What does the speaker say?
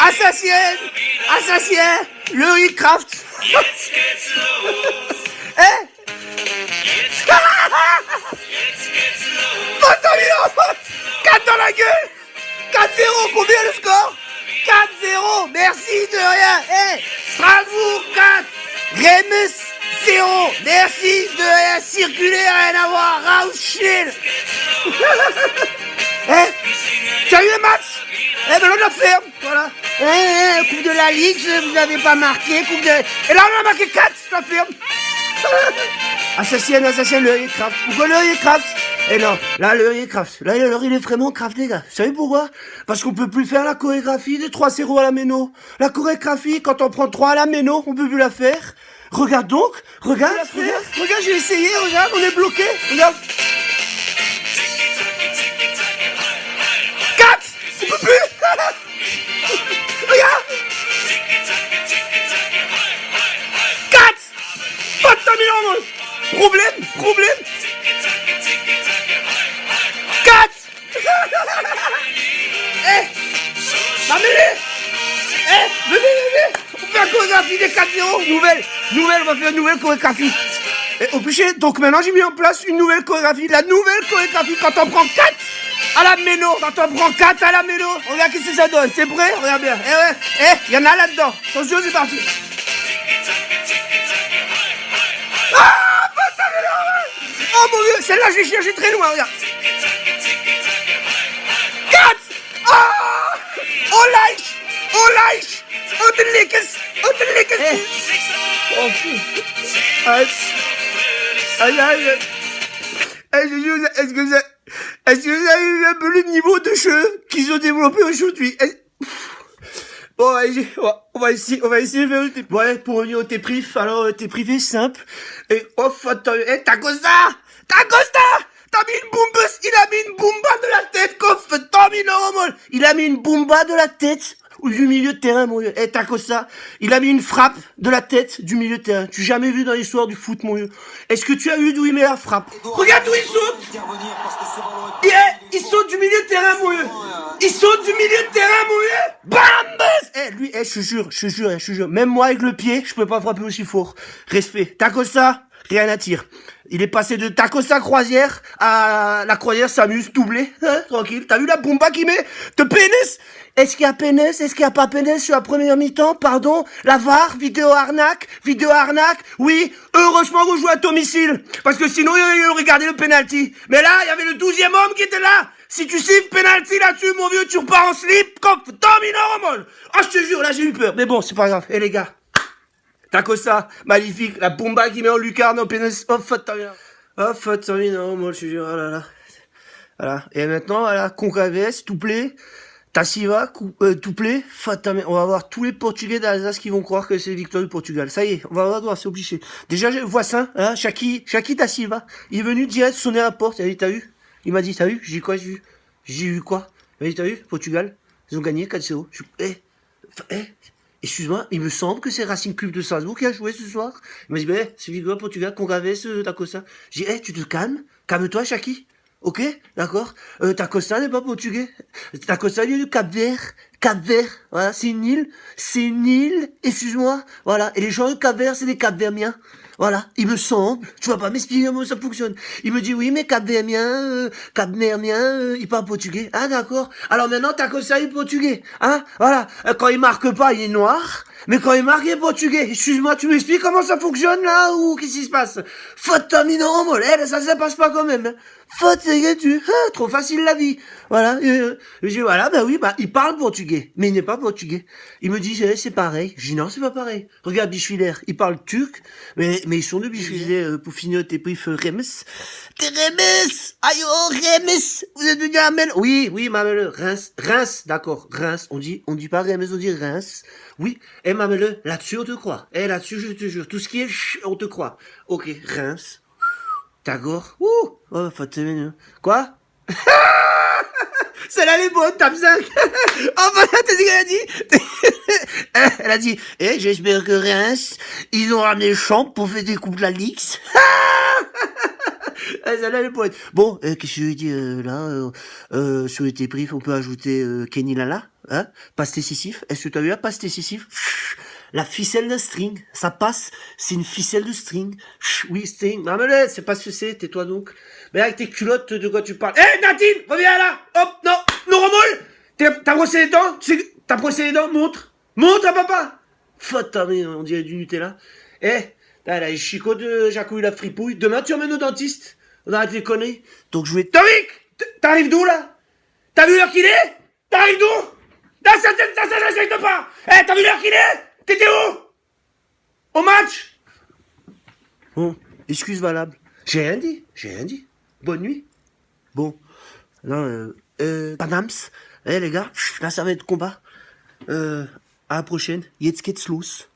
Assassin, Assassin, le Craft. Eh? 20 000 €, 4 dans la gueule. 4-0, combien le score? 4-0, merci de rien. Eh, Strasbourg 4, Reims 0, merci de rien. Circuler, rien à voir. Rauschiel. Eh, tu as eu le match? Eh ben on la ferme, voilà. Coupe de la Ligue, vous n'avez pas marqué, coupe de... Et là on a marqué 4, je la ferme. Assassin, le Aircraft. Pourquoi le Aircraft? Eh non, là le Aircraft, là il est vraiment craft les gars. Vous savez pourquoi? Parce qu'on peut plus faire la chorégraphie de 3-0 à la méno. La chorégraphie, quand on prend 3 à la méno, on peut plus la faire. Regarde donc, regarde, j'ai essayé, regarde, on est bloqué, regarde. 4, on peut plus. Regarde. 4, pas de 000 €. Problème. 4. Eh, venez. On fait la chorégraphie des 4-0. Nouvelle, on va faire une nouvelle chorégraphie. Et obligé, donc maintenant j'ai mis en place une nouvelle chorégraphie. La nouvelle chorégraphie quand on prend 4 à la méno. Quand on prend 4 à la méno, regarde qu'est-ce que ça donne. C'est prêt? Regarde bien. Il y en a là-dedans. Attention, c'est parti. Ah, putain, oh mon dieu, celle-là je l'ai cherché très loin, regarde. 4. Oh lâche. Oh den Lickes. Oh est-ce que vous avez vu un peu le niveau de jeu qu'ils ont développé aujourd'hui? Bon, allez, on va essayer de faire le T-Prif. Ouais, pour revenir au T-Prif, alors, T-Prif est simple. Et, attends, Tacosta! T'as mis une bombe, il a mis une bomba de la tête, coffre, 100 000 €, molle. Il a mis une bomba de la tête du milieu de terrain, mon vieux. Tacosta, il a mis une frappe de la tête du milieu de terrain. Tu as jamais vu dans l'histoire du foot, mon vieux. Est-ce que tu as vu d'où il met la frappe? Regarde où il saute! Il saute du milieu de terrain, mon vieux. Bam! Lui, je te jure. Même moi, avec le pied, je peux pas frapper aussi fort. Respect. Tacosta, rien à dire. Il est passé de Tacosta croisière à la croisière s'amuse, doublé. Tranquille. T'as vu la bomba qu'il met? De pénis? Est-ce qu'il y a pénis? Est-ce qu'il y a pas pénis sur la première mi-temps? Pardon? La VAR? Vidéo arnaque? Oui. Heureusement qu'on joue à domicile. Parce que sinon, il aurait gardé le penalty. Mais là, il y avait le 12e homme qui était là. Si tu siffles penalty là-dessus, mon vieux, tu repars en slip, comme 100 000 €, molle. Oh, je te jure, là, j'ai eu peur. Mais bon, c'est pas grave. Les gars. Tacosta, magnifique. La bomba qui met en lucarne, en pénis. Oh, faute, 100 000 €, molle, je te jure. Oh là là. Voilà. Et maintenant, voilà, Concavès, tout plaît. Tassiva, tout plaît. On va voir tous les Portugais d'Alsace qui vont croire que c'est victoire du Portugal. Ça y est, on va voir, c'est obligé. Déjà, Voisin, hein, Shaki Tassiva, il est venu direct sonner à la porte. Il a dit, t'as vu? Il m'a dit, t'as vu? J'ai dit quoi? J'ai eu quoi? Il m'a dit, t'as vu? Portugal, ils ont gagné 4-0. Excuse-moi, il me semble que c'est Racing Club de Strasbourg qui a joué ce soir. Il m'a dit, c'est victoire Portugal, Concavès, Tacosta. J'ai dit, tu te calmes? Calme-toi, Shaki. Ok, d'accord. Tacosta n'est pas portugais. Tacosta vient du Cap-Vert. Voilà, c'est une île, excuse-moi. Voilà, et les gens du Cap-Vert, c'est des Cap-Vermiens. Voilà, il me semble. Tu vas pas m'expliquer comment ça fonctionne. Il me dit, oui, mais Cap-Vermien, il parle portugais. Ah, d'accord. Alors maintenant, Tacosta est portugais. Hein, voilà. Quand il marque pas, il est noir. Mais quand il marque, il est portugais. Excuse-moi, tu m'expliques comment ça fonctionne, là, ou qu'est-ce qui se passe? Faute terminant, mollet, ça se passe pas quand même, hein. Faute, trop facile la vie. Voilà, je dis, voilà, oui, il parle portugais, mais il n'est pas portugais. Il me dit, c'est pareil. Je dis, non, c'est pas pareil. Regarde, Bichwiller, il parle turc, mais ils sont de Bichwiller, pour finir tes prix, Reims. T'es Reims! Aïe, oh, Reims! Vous êtes venu à Mel? Oui, Mamele, Reims, d'accord, Reims. On dit pas Reims, on dit Reims. Oui, Mamele, là-dessus, on te croit. Là-dessus, je te jure, tout ce qui est on te croit. Ok, Reims. D'accord. Oh, faut te mener. Quoi? Celle-là, elle est bonne, top 5. Oh, voilà, t'as ce qu'elle a dit? Elle a dit, j'espère que Reims, ils ont ramené Champ pour faire des coupes de la Ligue. Celle-là, elle est bonne. Bon, qu'est-ce que je veux dire, là, sur les T-Prif, on peut ajouter Kenny Lala? Hein? Passe décisif. Est-ce que tu as vu la passe décisif? La ficelle de string. Ça passe, c'est une ficelle de string. Oui, string. Non, mais là, c'est pas ce que c'est, tais-toi donc. Mais avec tes culottes, de quoi tu parles? Hé, Nadine, reviens là! Hop, non, non, remolle! T'as brossé les dents? T'as brossé les dents? Montre! Montre à papa! Faute, mais on dirait du Nutella. T'as la chico de Jacouille la fripouille. Demain, tu emmènes au dentiste. On arrête les conneries. Donc, je vais... Tariq! T'arrives d'où, là? T'as vu l'heure qu'il est? T'arrives d'où? Là, ça j'accepte pas! T'as vu l'heure qu'il est? T'étais où? Au match? Bon, excuse valable. J'ai rien dit. Bonne nuit. Bon, non, Panams, les gars, là, ça va être combat. À la prochaine. Jetzt geht's los.